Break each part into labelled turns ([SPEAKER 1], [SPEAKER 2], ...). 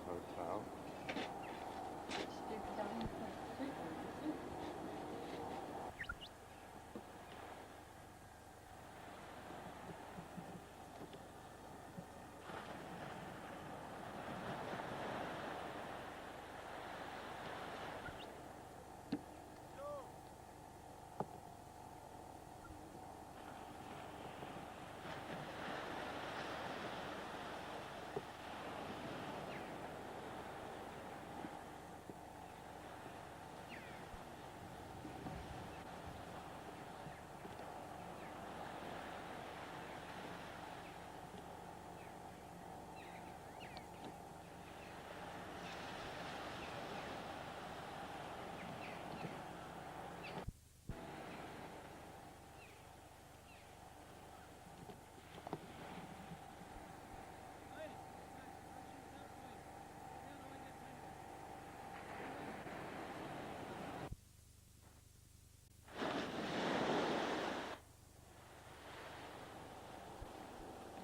[SPEAKER 1] hotel.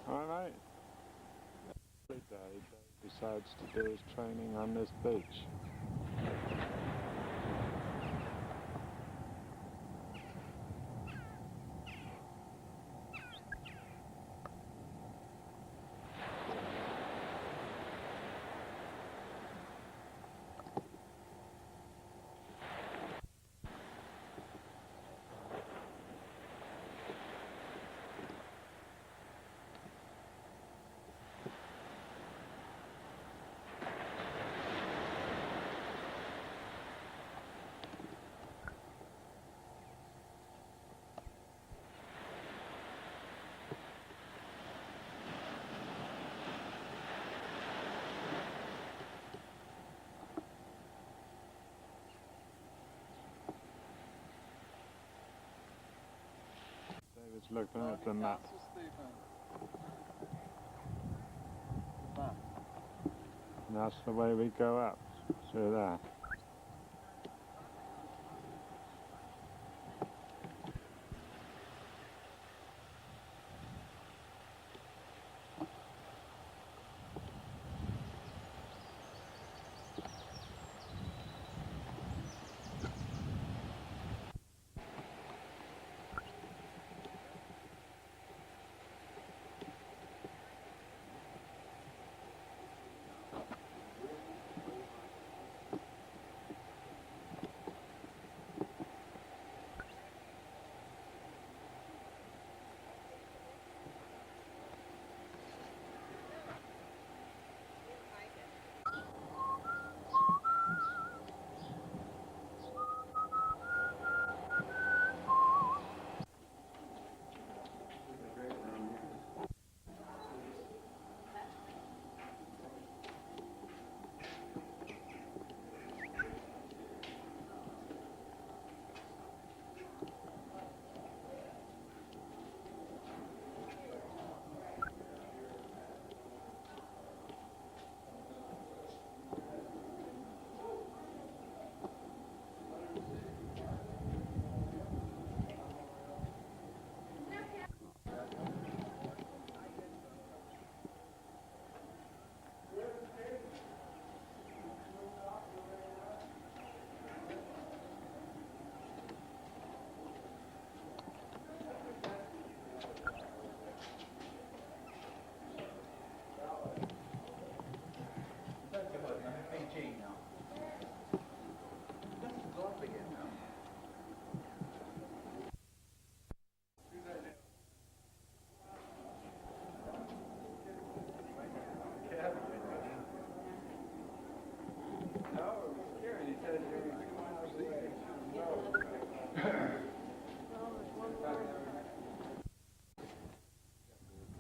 [SPEAKER 1] Alright. Every day Dave decides to do his training on this beach. David's looking at the map. And that's the way we go up through there.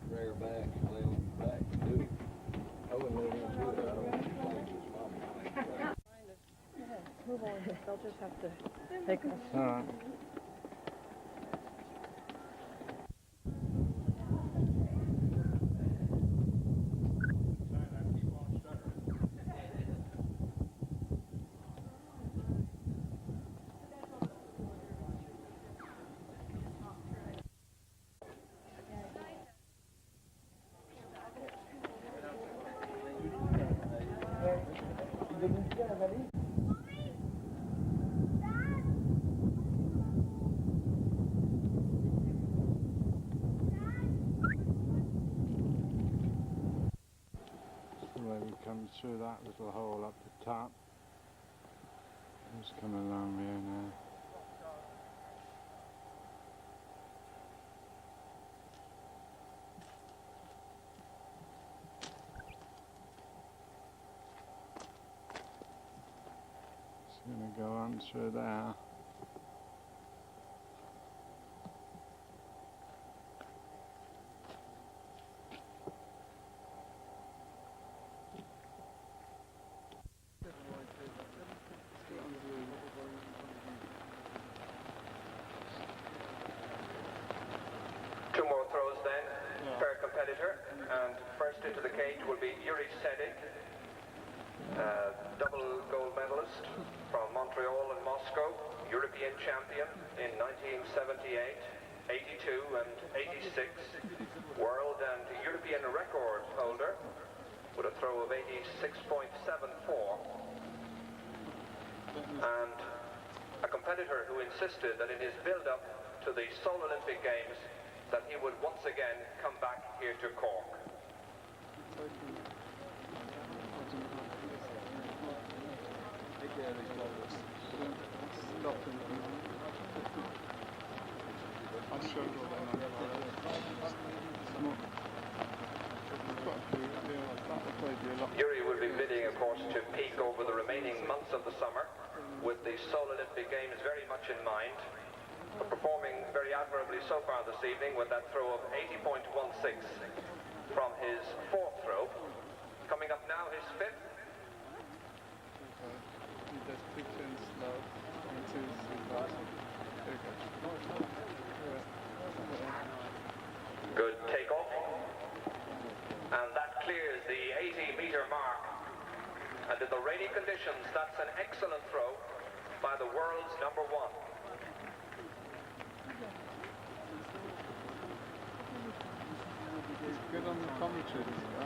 [SPEAKER 2] Drag her back, lay on her back, do it. I wouldn't let him do it. I don't think his mama.
[SPEAKER 3] Move on, they'll just have to take us.
[SPEAKER 1] Alright. The way we come through that little hole up the top. Just coming along here now. Just gonna go on through there.
[SPEAKER 4] Two more throws then, per competitor, and first into the cage will be Yuri Sedik, double gold medalist from Montreal and Moscow, European champion in 1978, 82 and 86, world and European record holder with a throw of 86.74, and a competitor who insisted that in his build-up to the Seoul Olympic Games that he would once again come back here to Cork. Yuri will be bidding, of course, to peak over the remaining months of the summer, with the Seoul Olympic Games very much in mind. Performing very admirably so far this evening with that throw of 80.16 from his fourth throw. Coming up now, his fifth. Good takeoff. And that clears the 80-meter mark. And in the rainy conditions, that's an excellent throw by the world's number one.
[SPEAKER 1] He's good on the commentary, this guy.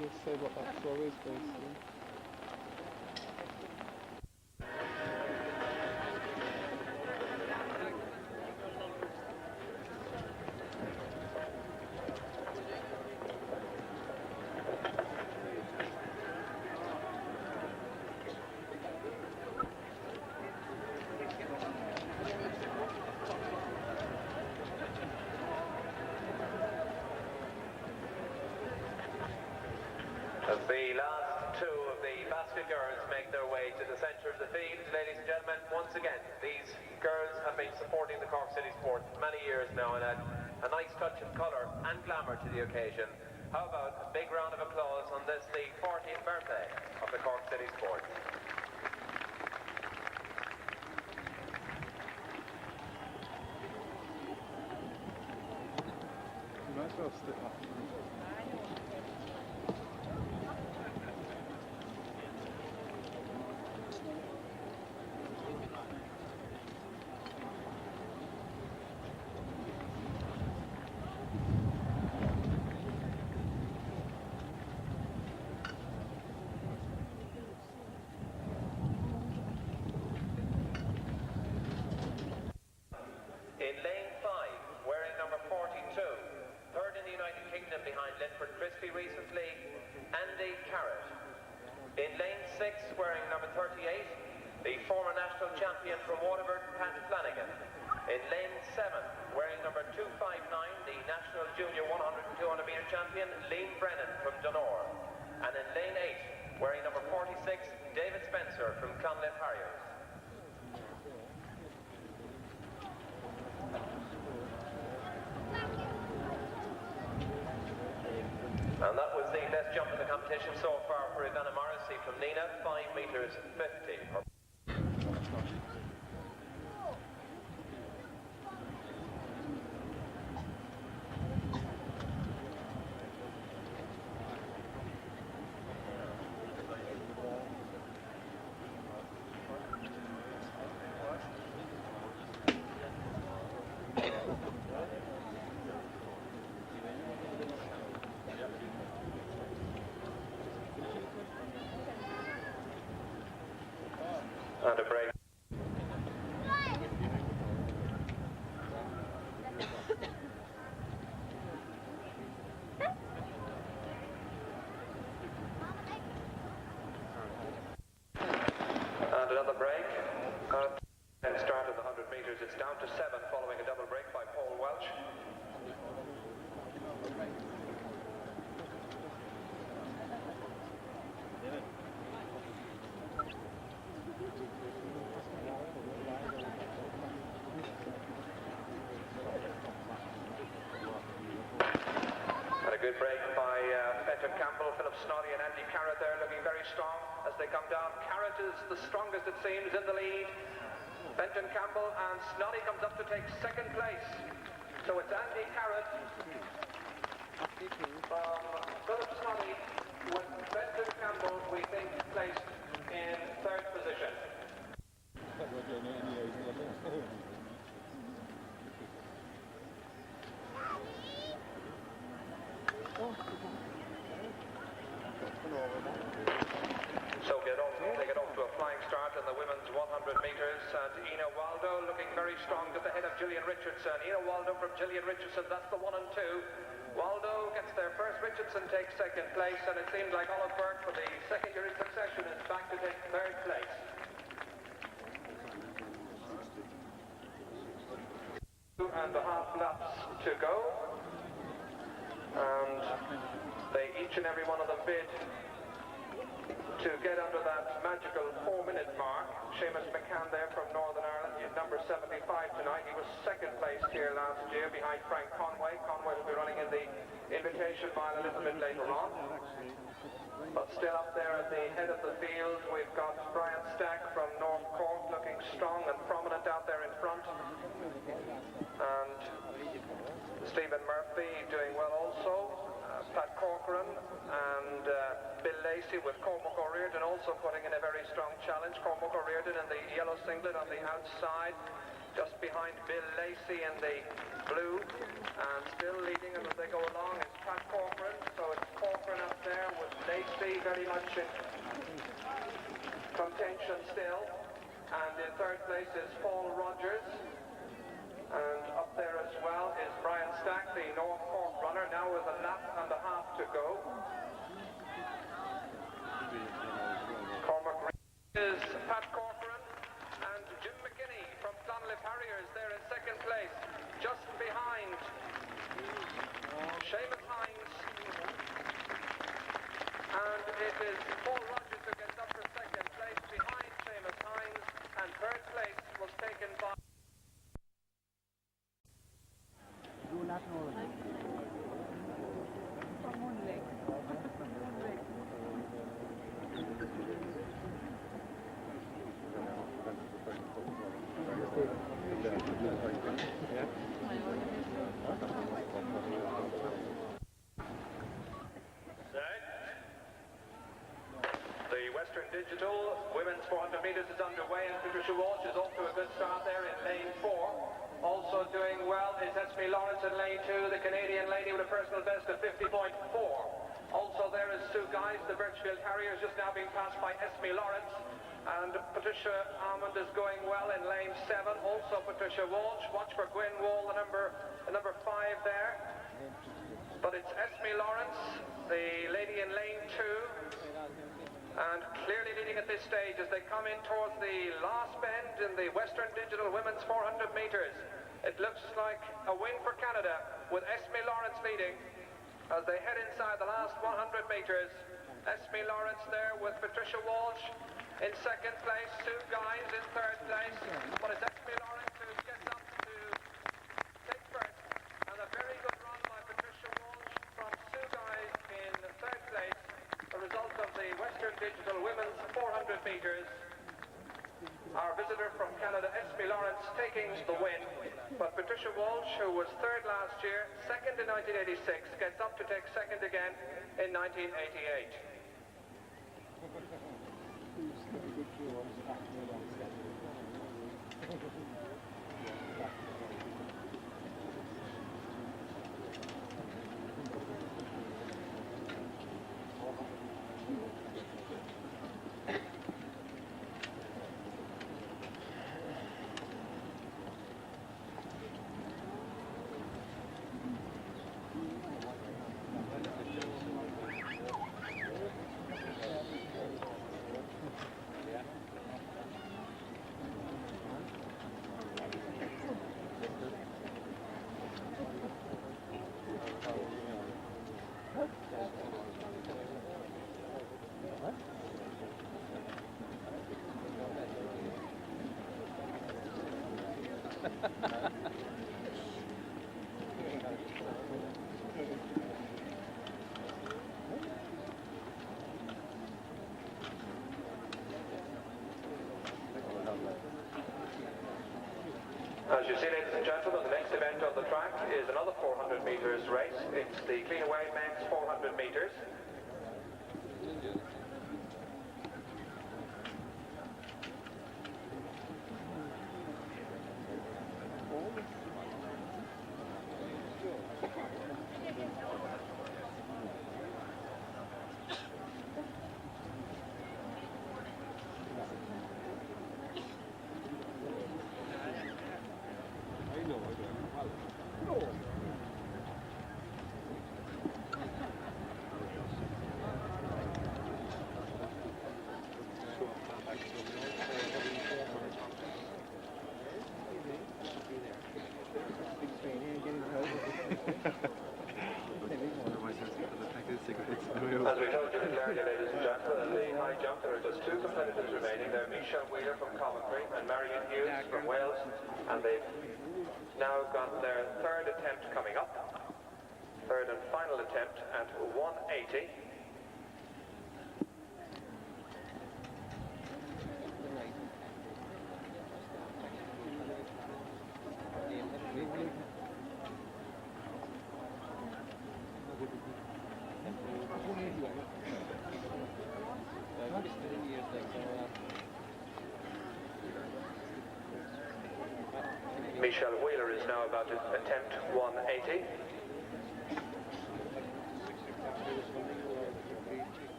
[SPEAKER 1] Let's say what that throw is, basically.
[SPEAKER 4] The last two of the basket girls make their way to the centre of the field. Ladies and gentlemen, once again, these girls have been supporting the Cork City Sport many years now and add a nice touch of colour and glamour to the occasion. How about a big round of applause on this, the 40th birthday of the Cork City Sport.
[SPEAKER 1] You might as well stick that.
[SPEAKER 4] In lane 5, wearing number 42, third in the United Kingdom behind Linford Crispy recently, Andy Carrott. In lane 6, wearing number 38, the former national champion from Waterford, Pat Flanagan. In lane 7, wearing number 259, the national junior 100 and 200 metre champion, Liam Brennan from Dunor. And in lane 8, wearing number 46, David Spencer from Clonliffe Harriers. And that was the best jump in the competition so far for Ivana Morrissey from Nina, 5 metres 50. good break by Fenton Campbell, Philip Snoddy and Andy Carrott there looking very strong as they come down. Carrott is the strongest, it seems, in the lead. Fenton Campbell and Snoddy comes up to take second place. So it's Andy Carrott from Philip Snoddy with Fenton Campbell, we think, placed in third position. So they get off to a flying start in the women's 100 metres, and Ina Waldo looking very strong just ahead of Gillian Richardson. Ina Waldo from Gillian Richardson, that's the 1 and 2. Waldo gets there first, Richardson takes second place, and it seems like Olive Burke for the second year in succession is back to take third place. 2.5 laps to go, and they each and every one of them bid to get under that magical 4-minute mark. Seamus McCann there from Northern Ireland, he's number 75 tonight. He was second place here last year behind Frank Conway. Conway will be running in the invitation mile a little bit later on. But still up there at the head of the field, we've got Brian Stack from North Cork looking strong and prominent out there in front. And Stephen Murphy doing well also. Pat Corcoran and Bill Lacey with Cormac O'Riordan also putting in a very strong challenge. Cormac O'Riordan in the yellow singlet on the outside, just behind Bill Lacey in the blue, and still leading them as they go along is Pat Corcoran. So it's Corcoran up there with Lacey very much in contention still, and in third place is Paul Rogers. And up there as well is Brian Stack, the North Cork runner, now with a lap and a half to go. Cormac is Pat Corcoran, and Jim McKinney from Clonliffe Harriers there in second place, just behind Seamus Hines. And it is Paul Rogers who gets up for second place behind Seamus Hines, and third place was taken by the Western Digital women's 400 metres is underway, and Patricia Walsh is off to a good start there in lane 4. Also doing well is Esme Lawrence in lane 2, the Canadian lady with a personal best of 50.4. Also there is Sue Guys, the Birchfield Harriers, just now being passed by Esme Lawrence. And Patricia Almond is going well in lane 7. Also Patricia Walsh. Watch for Gwyn Wall, the number 5 there. But it's Esme Lawrence, the lady in lane 2. And clearly leading at this stage as they come in towards the last bend in the Western Digital Women's 400 metres. It looks like a win for Canada with Esme Lawrence leading as they head inside the last 100 metres. Esme Lawrence there with Patricia Walsh in second place, Sue Guys in third place, but it's Esme Lawrence who gets up to take first, and a very good run by Patricia Walsh from Sue Guys in third place. The result of the Western Digital Women's 400 metres. Our visitor from Canada, Esme Lawrence, taking the win. But Patricia Walsh, who was third last year, second in 1986, gets up to take second again in 1988. As you see, ladies and gentlemen, the next event on the track is another 400 metres race. It's the clean away men's 400 metres. As we told you earlier, ladies and gentlemen, in the high jump there are just two competitors remaining. They're Michelle Wheeler from Coventry and Marion Hughes from Wales, and they've now got their third attempt coming up. Third and final attempt at 180. Michelle Wheeler is now about to attempt 180.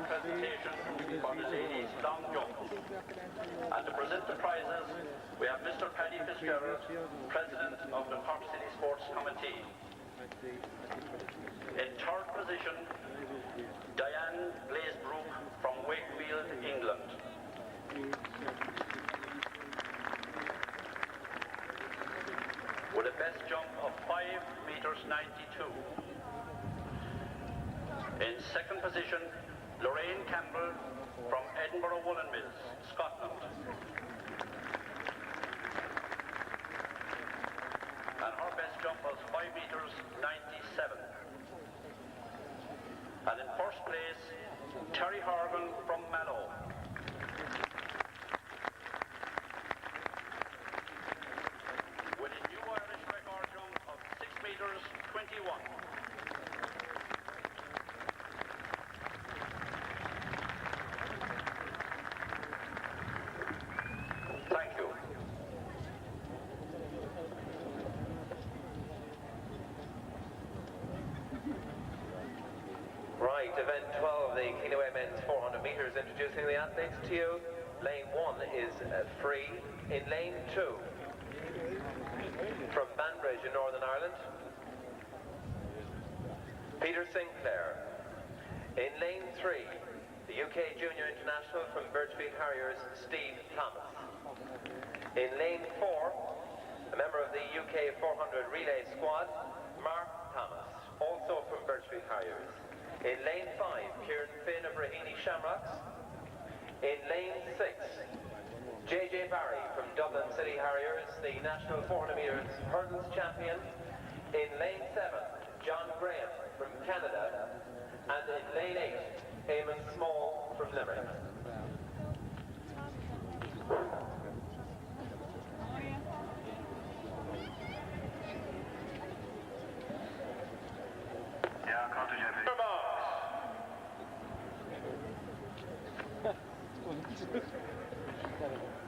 [SPEAKER 5] Presentation for the ladies' long jump. And to present the prizes, we have Mr. Paddy Fitzgerald, President of the Cork City Sports Committee. In third position, Diane Blazebrook from Wakefield, England. With a best jump of 5 meters 92. In second position, Lorraine Campbell from Edinburgh Woolen Mills, Scotland. And her best jump was 5 meters 97. And in first place, Terry Horgan from Mallow. With a new Irish record jump of 6 meters 21.
[SPEAKER 4] Right, event 12, the clean away men's 400 metres, introducing the athletes to you. Lane 1 is free. In lane 2, from Banbridge in Northern Ireland, Peter Sinclair. In lane 3, the UK Junior International from Birchfield Harriers, Steve Thomas. In lane 4, a member of the UK 400 relay squad, Mark Thomas, also from Birchfield Harriers. In lane 5, Kieran Finn of Raheny Shamrocks. In lane 6, JJ Barry from Dublin City Harriers, the National 400 metres hurdles champion. In lane 7, John Graham from Canada. And in lane 8, Eamon Small from Limerick.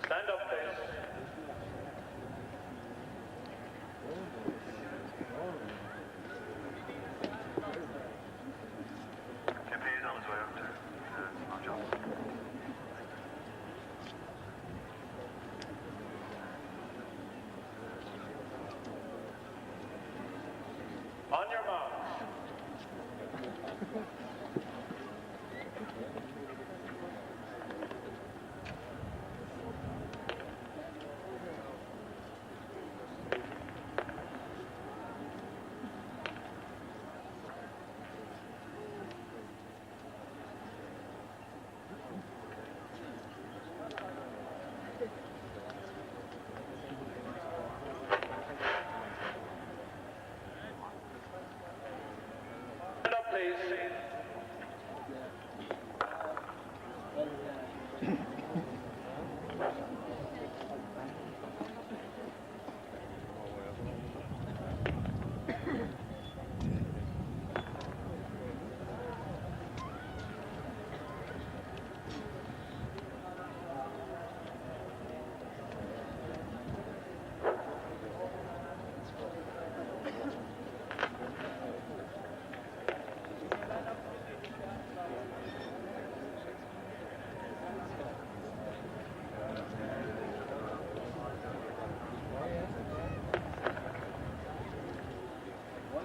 [SPEAKER 5] Stand up, please. Campaign on his way up there. On job. On your marks.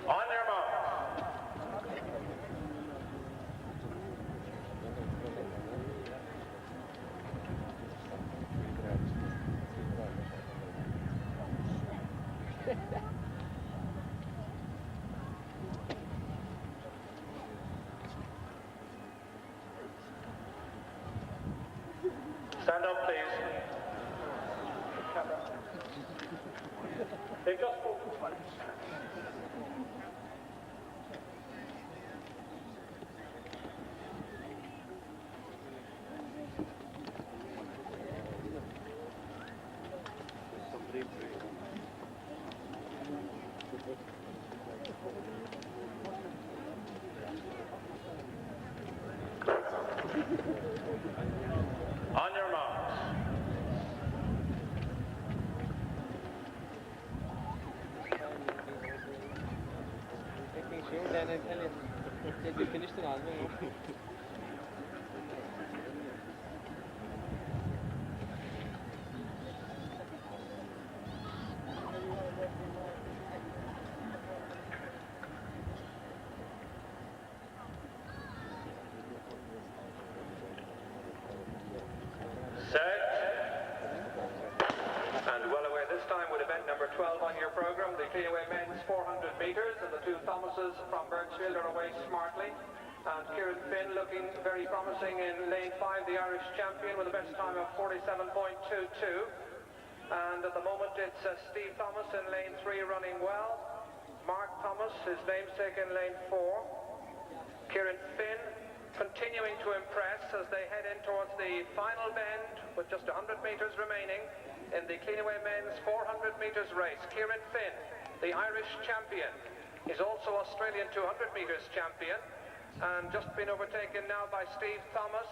[SPEAKER 4] On their mark. Stand up, please. They've just moved. On your marks.
[SPEAKER 2] We finished it all.
[SPEAKER 4] Set. And well aware this time with event number 12 on your program, the cleanaway men's 400 metres, and the two Thomases from Birchfield are away smartly. And Kieran Finn looking very promising in lane 5, the Irish champion, with a best time of 47.22. And at the moment it's Steve Thomas in lane 3 running well. Mark Thomas, his namesake, in lane 4. Kieran Finn continuing to impress as they head in towards the final bend with just 100 metres remaining in the cleanaway men's 400 metres race. Kieran Finn, the Irish champion, is also Australian 200 metres champion, and just been overtaken now by Steve Thomas.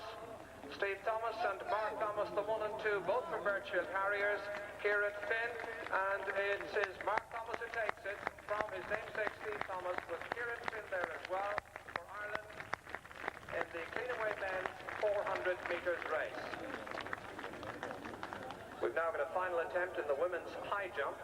[SPEAKER 4] Steve Thomas and Mark Thomas, the 1 and 2, both from Birchfield Harriers. Kieran Finn, and it is Mark Thomas who takes it from his namesake Steve Thomas, with Kieran Finn there as well for Ireland in the cleanaway men's 400 metres race. We've now got a final attempt in the women's high jump.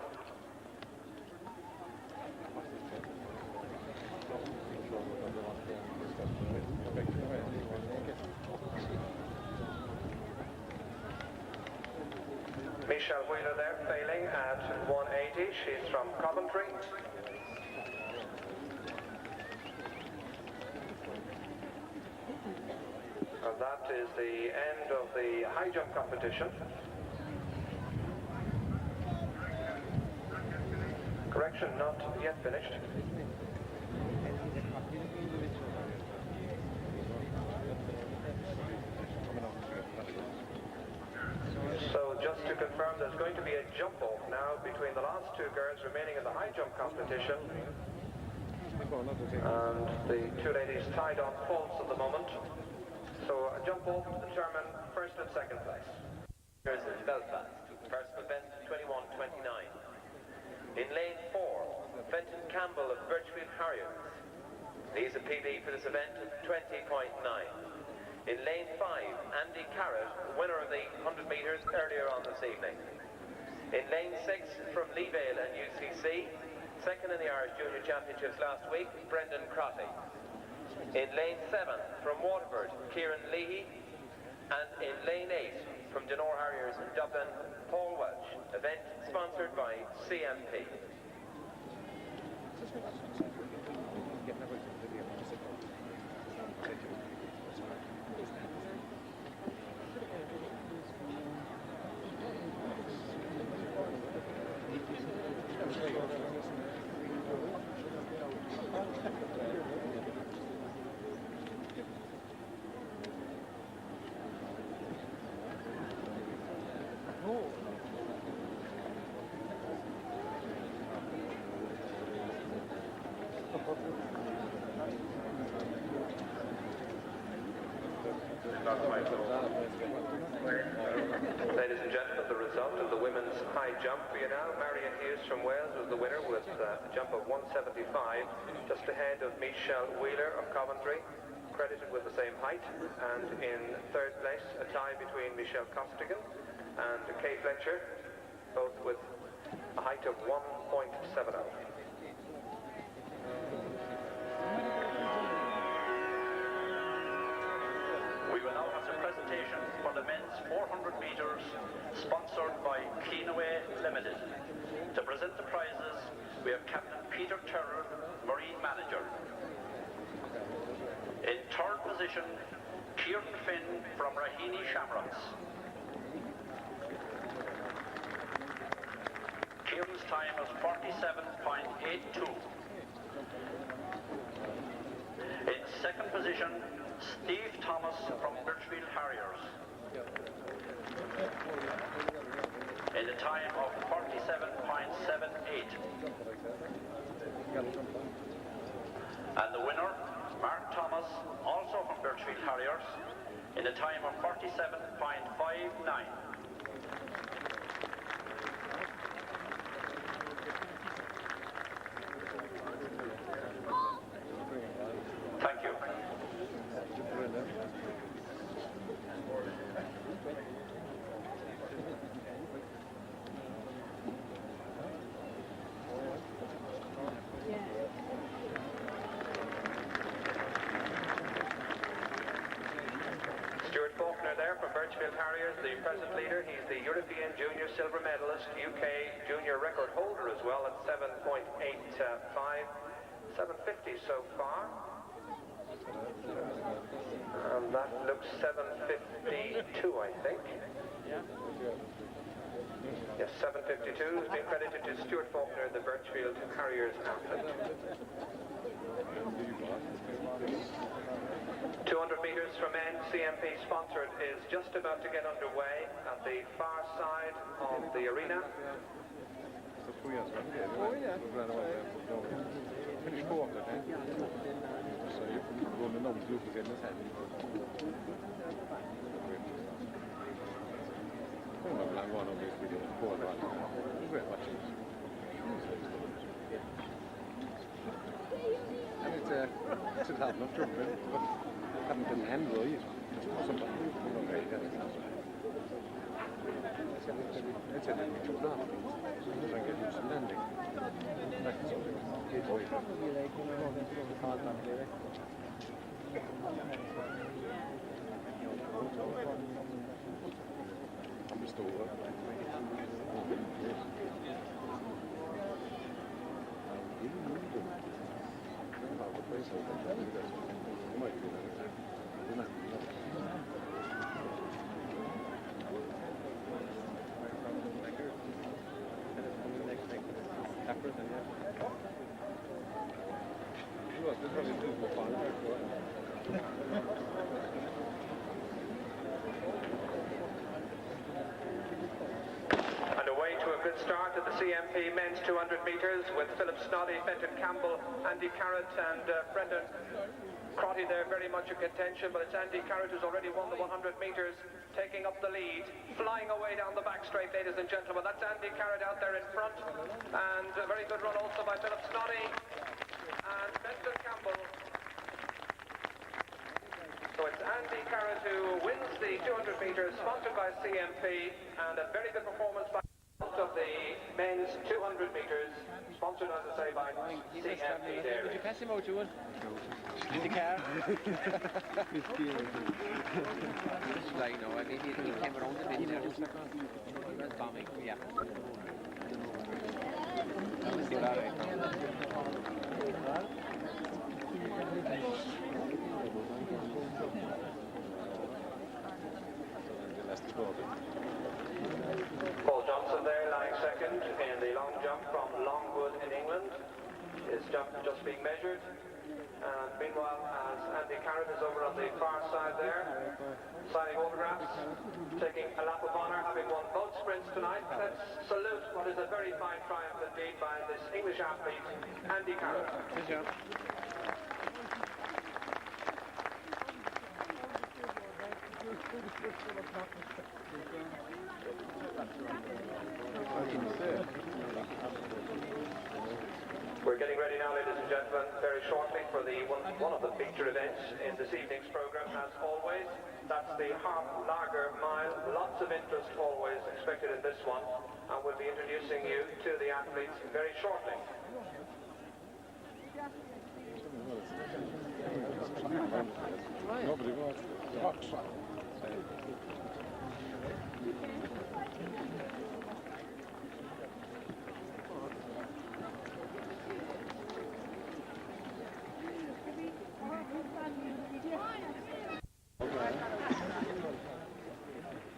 [SPEAKER 4] Michelle Wheeler there, failing at 180. She's from Coventry. And that is the end of the high jump competition. Correction, not yet finished. So just to confirm, there's going to be a jump off now between the last two girls remaining in the high jump competition. And the two ladies tied on faults at the moment. So a jump off to determine first and second place. Here's Belfast, first event 21.29. In lane 4, Fenton Campbell of Birchfield Harriers. He's a PB for this event of 20.9. In lane 5, Andy Carrott, winner of the 100 metres earlier on this evening. In lane 6, from Leevale and UCC, second in the Irish Junior Championships last week, Brendan Crotty. In lane 7, from Waterford, Kieran Leahy. And in lane 8, from Denore Harriers in Dublin, Paul Welch. Event sponsored by CMP. Ladies and gentlemen, the result of the women's high jump for you now. Marion Hughes from Wales was the winner with a jump of 175, just ahead of Michelle Wheeler of Coventry, credited with the same height. And in third place, a tie between Michelle Costigan and Kay Fletcher, both with a height of 1.70.
[SPEAKER 5] We will now have the presentation for the men's 400 metres, sponsored by Cleanaway Limited. To present the prizes, we have Captain Peter Terrell, Marine Manager. In third position, Kieran Finn from Raheny Shamrocks. Kieran's time was 47.82. In second position, Steve Thomas from Birchfield Harriers. In a time of 47.78. And the winner, Mark Thomas, also from Birchfield Harriers, in a time of 47.59. Thank you.
[SPEAKER 4] Stuart Faulkner there from Birchfield Harriers, the present leader. He's the European Junior Silver Medalist, UK Junior record holder as well at 7.85, 750 so far. And that looks 752, I think. Yes, 752 has been credited to Stuart Faulkner, the Birchfield Harriers athlete. 200 metres for men, CMP sponsored, is just about to get underway at the far side of the arena. And away to a good start at the CMP men's 200 metres with Philip Snoddy, Fenton Campbell, Andy Carrott and Brendan Crotty there very much in contention, but it's Andy Carrott who's already won the 100 metres, taking up the lead, flying away down the back straight, ladies and gentlemen. That's Andy Carrott out there in front, and a very good run also by Philip Snoddy and Fenton Campbell. So it's Andy Carrott who wins the 200 metres, sponsored by CMP, and a very good performance by of the men's 200 metres, sponsored, as I say, by CMP Dairy.
[SPEAKER 2] Did you pass him out, Ewan? In the car? Like, no, I mean, he came around the bit there. He was bombing, yeah. That was good, all right.
[SPEAKER 4] Paul Johnson there, lying second in the long jump from Longwood in England. His jump just being measured. And meanwhile, as Andy Carrott is over on the far side there, signing autographs, taking a lap of honour, having won both sprints tonight. Let's salute what is a very fine triumph indeed by this English athlete, Andy Carrott.
[SPEAKER 2] Good job.
[SPEAKER 4] We're getting ready now, ladies and gentlemen, very shortly for the one of the feature events in this evening's program, as always. That's the half lager mile. Lots of interest always expected in this one, and we'll be introducing you to the athletes very shortly.
[SPEAKER 1] Nobody wants it. Hot track.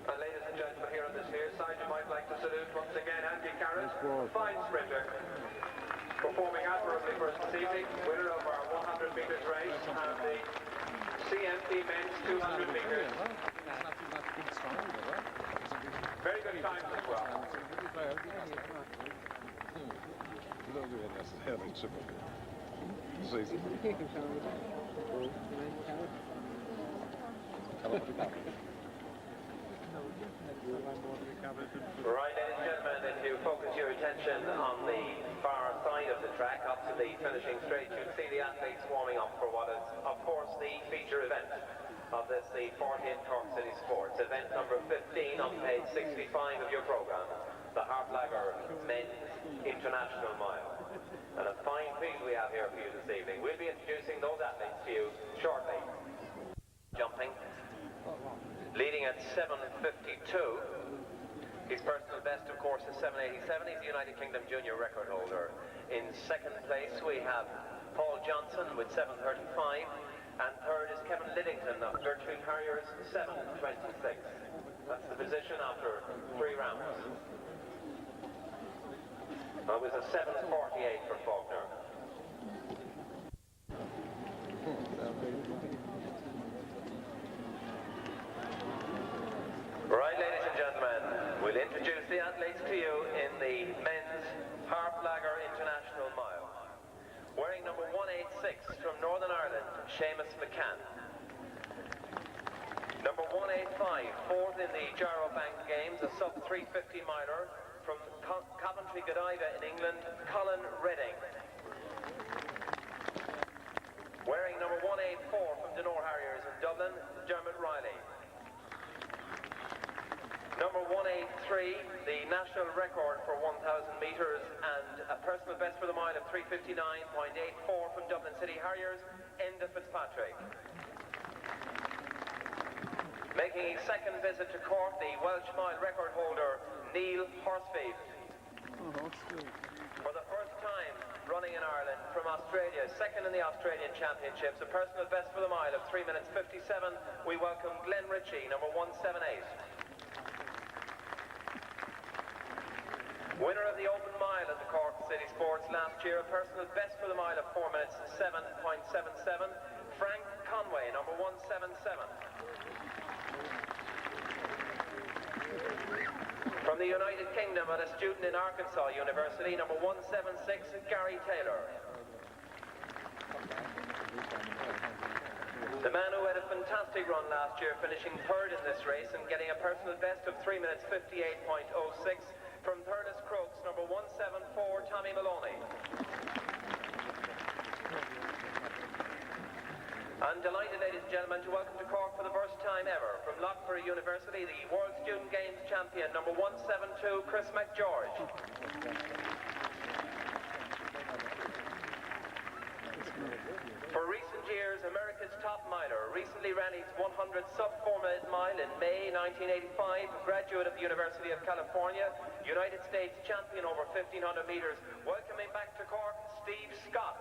[SPEAKER 4] Ladies and gentlemen, here on this near side, you might like to salute once again Andy Carrott, fine sprinter, performing admirably for us this evening, winner of our 100 metres race and the CMP men's 200 metres. Very good times as well. Right, ladies and gentlemen, if you focus your attention on the far side of the track, up to the finishing straight, you'll see the athletes warming up for what is, of course, the feature event of this, the 14th Cork City Sports, event number 15 on page 65 of your programme, the Hartlager Men's International Mile. And a fine field we have here for you this evening. We'll be introducing those athletes to you shortly. Jumping. Leading at 7:52. His personal best, of course, is 7:87. He's the United Kingdom junior record holder. In second place, we have Paul Johnson with 7:35. And third is Kevin Liddington of Gertrude Harriers, 7:26. That's the position after 3 rounds. That was a 7:48 for Faulkner. Right, ladies and gentlemen, we'll introduce the athletes to you in the men's Hartlager International Mile. Wearing number 186 from Northern Ireland, Seamus McCann. Number 185, fourth in the Jarrow Bank Games, a sub-350 miler from Coventry Godiva in England, Colin Redding. Wearing number 184 from Denore Harriers in Dublin, Dermot Riley. Number 183, the national record for 1,000 metres and a personal best for the mile of 3:59.84 from Dublin City Harriers, Enda Fitzpatrick. Making his second visit to Cork, the Welsh mile record holder, Neil Horsfield. For the first time running in Ireland from Australia, second in the Australian Championships, a personal best for the mile of 3:57. We welcome Glenn Ritchie, number 178. Winner of the Open Mile at the Cork City Sports last year, a personal best for the mile of 4:7.77. Frank Conway, number 177. From the United Kingdom and a student in Arkansas University, number 176, Gary Taylor. The man who had a fantastic run last year, finishing third in this race and getting a personal best of 3:58.06 from Thurles Crokes, number 174, Tommy Maloney. I'm delighted, ladies and gentlemen, to welcome to Cork for the first time ever from Loughborough University, the World Student Games champion, number 172, Chris McGeorge. For recent years, America's top miler, recently ran his 100 sub-4-minute mile in May 1985, graduate of the University of California, United States champion over 1,500 metres. Welcoming back to Cork, Steve Scott.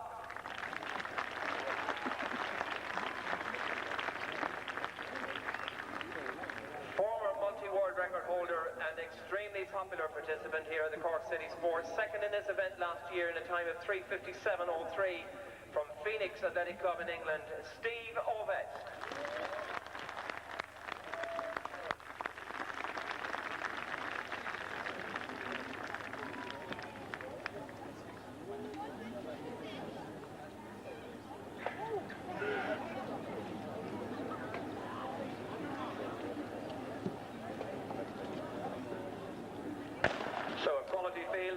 [SPEAKER 4] Former multi-world record holder and extremely popular participant here at the Cork City Sports, second in this event last year in a time of 3:57.03 from Phoenix Athletic Club in England, Steve Ovett.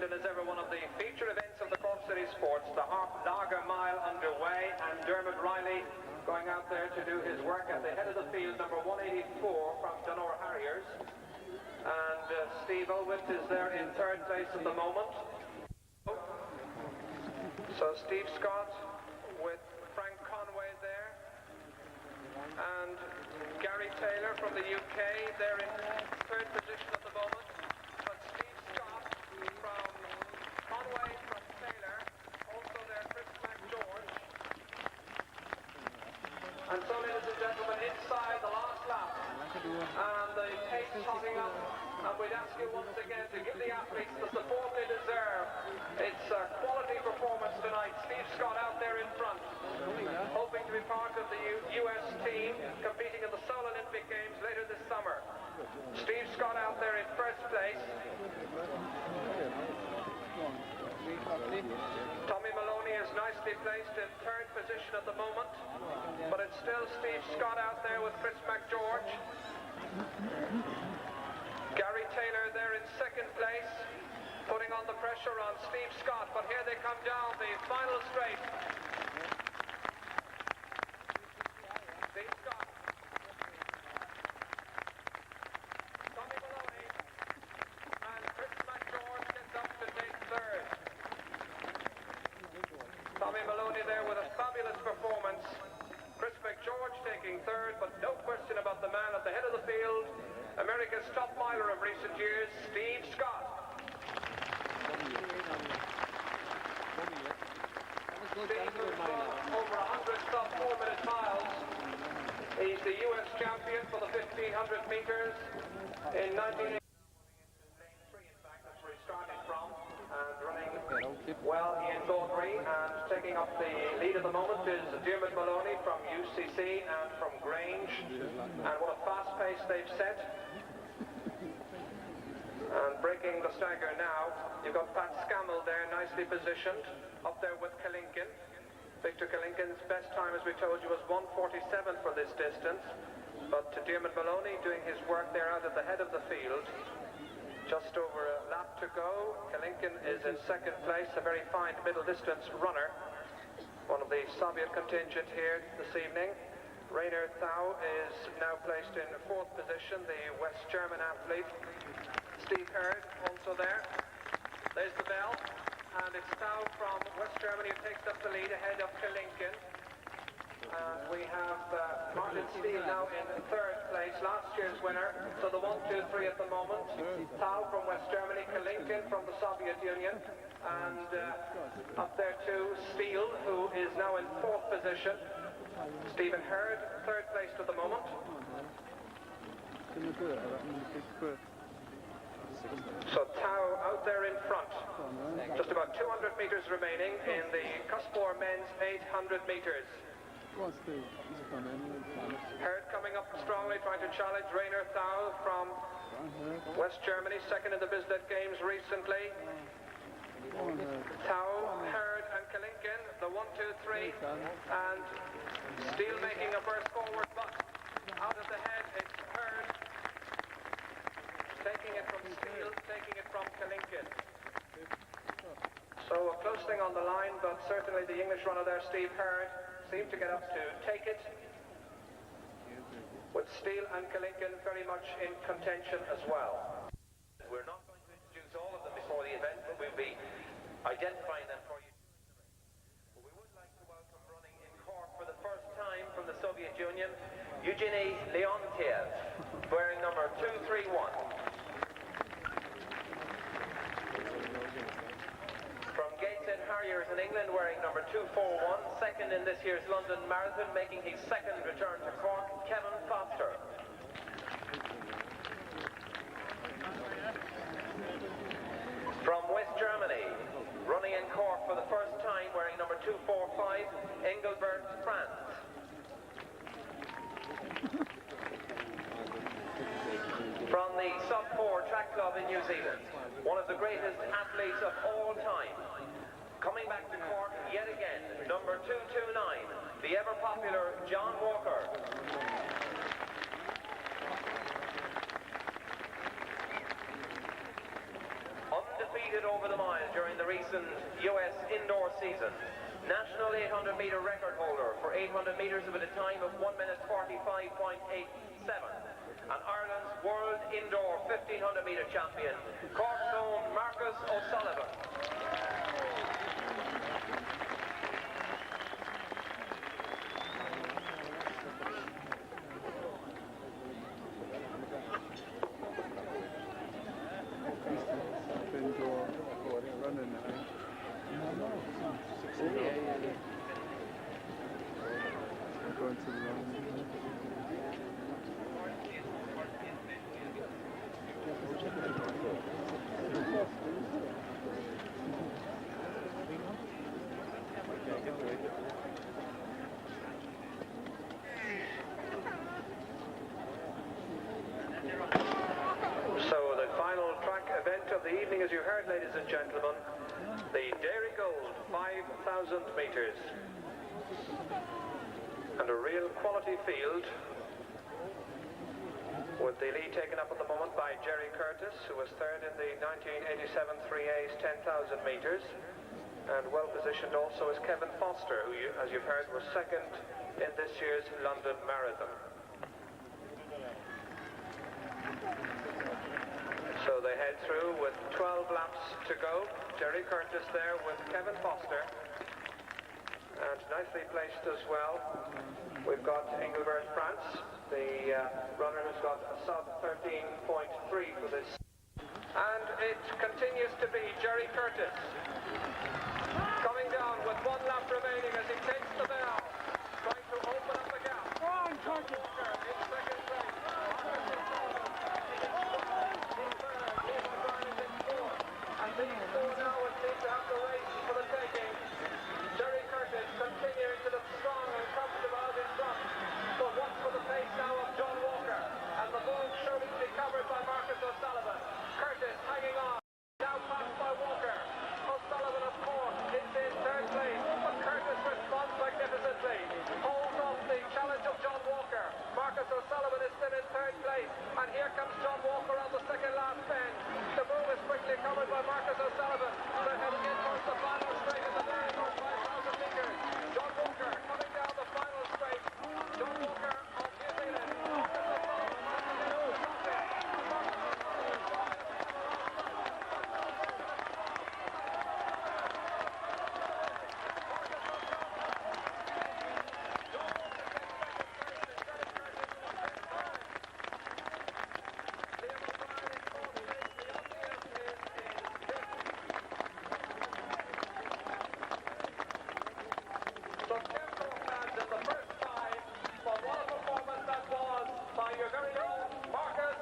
[SPEAKER 4] weekend and is ever one of the feature events of the Cork City Sports. The Half Lager Mile underway, and Dermot Riley going out there to do his work at the head of the field, number 184 from Donore Harriers. And Steve Ulwit is there in third place at the moment. So Steve Scott with Frank Conway there, and Gary Taylor from the UK, they're in third position at the moment. But Steve Scott from Conway, from Taylor, also there Chris McGeorge. And so, ladies and gentlemen, inside the last lap, and the pace hotting up, and we'd ask you once again to give the athletes the support they deserve. It's a quality performance tonight. Steve Scott out there in front, hoping to be part of the US team competing in the Seoul Olympic Games later this summer. Steve Scott out there in first place. Tommy Maloney is nicely placed in third position at the moment, but it's still Steve Scott out there with Chris McGeorge. Gary Taylor there in second place, putting on the pressure on Steve Scott, but here they come down the final straight. Steve Scott, Tommy Maloney, and Chris McGeorge gets up to take third. Tommy Maloney there with a fabulous performance. Chris McGeorge taking third, but no question about the man at the head of the field, America's top miler of recent years, Steve Scott. Steve moves on over 100 sub 4-minute miles. He's the US champion for the 1500 meters in 1980. Lane 3, in fact, that's where he started from, and running well in Galway, and taking up the lead at the moment is Dermot Maloney from UCC and from Grange, and what a fast pace they've set. And breaking the stagger now, you've got Pat Scammell there, nicely positioned, up there with Kalinkin. Victor Kalinkin's best time, as we told you, was 1:47 for this distance. But Dermot Maloney doing his work there out at the head of the field. Just over a lap to go. Kalinkin is in second place, a very fine middle distance runner. One of the Soviet contingent here this evening. Rainer Thau is now placed in fourth position, the West German athlete. Steve Hurd also there. There's the bell, and it's Thau from West Germany who takes up the lead ahead of Kalinkin. We have Martin Steele now in third place, last year's winner. So the 1, 2, 3 at the moment. Thau from West Germany, Kalinkin from the Soviet Union, and up there too, Steele, who is now in fourth position. Stephen Hurd, third place at the moment. So Thau out there in front. Just about 200 meters remaining in the Cuspor men's 800 meters. Hurd coming up strongly, trying to challenge Rainer Thau from West Germany, second in the Bislett Games recently. Thau, Hurd and Kalinkin, the 1, 2, 3, and Steele making a burst forward, but out of the head it's Hurd. Taking it from Steele, taking it from Kalinkin. So a close thing on the line, but certainly the English runner there, Steve Hurd, seemed to get up to take it. With Steele and Kalinkin very much in contention as well. We're not going to introduce all of them before the event, but we'll be identifying them for you. But we would like to welcome running in Cork for the first time from the Soviet Union, Eugenie Leontiev, wearing number 231. From Gateshead Harriers in England, wearing number 241, second in this year's London Marathon, making his second return to Cork, Kevin Foster. From West Germany, running in Cork for the first time, wearing number 245, Engelbert Franz. From the Sub-4 Track Club in New Zealand, one of the greatest athletes of all time. Coming back to Cork yet again, number 229, the ever-popular John Walker. Undefeated competed over the mile during the recent US indoor season. National 800-metre record holder for 800 metres with a time of 1 minute 45.87. And Ireland's world indoor 1500-metre champion, Cork's own Marcus O'Sullivan. So the final track event of the evening, as you heard, ladies and gentlemen, the Dairy Gold 5,000 metres. And a real quality field, with the lead taken up at the moment by Jerry Curtis, who was third in the 1987 3A's 10,000 metres. And well positioned also is Kevin Foster, who, as you've heard, was second in this year's London Marathon. So they head through with 12 laps to go. Jerry Curtis there with Kevin Foster. And nicely placed as well, we've got Engelbert France, the runner who's got a sub 13.3 for this. And it continues to be Jerry Curtis coming down with 1 lap remaining as he takes the bell, trying to open up the gap. John Walker in second place. And these four now would seem to have the race for the taking. Jerry Curtis continuing to look strong and comfortable out in front. But what's for the pace now of John Walker? And the ball surely to be covered by Marcus O'Sullivan. Curtis hanging on. Now passed by Walker. O'Sullivan, of course, is in third place. But Curtis responds magnificently. Holds off the challenge of John Walker. Marcus O'Sullivan is still in third place. And here comes John Walker on the second last bend. The move is quickly covered by Marcus O'Sullivan. They're heading in towards the final straight in the very first 5,000 metres. John Walker coming down the final straight. John Walker of New Zealand. Marcus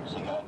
[SPEAKER 6] Cigarettes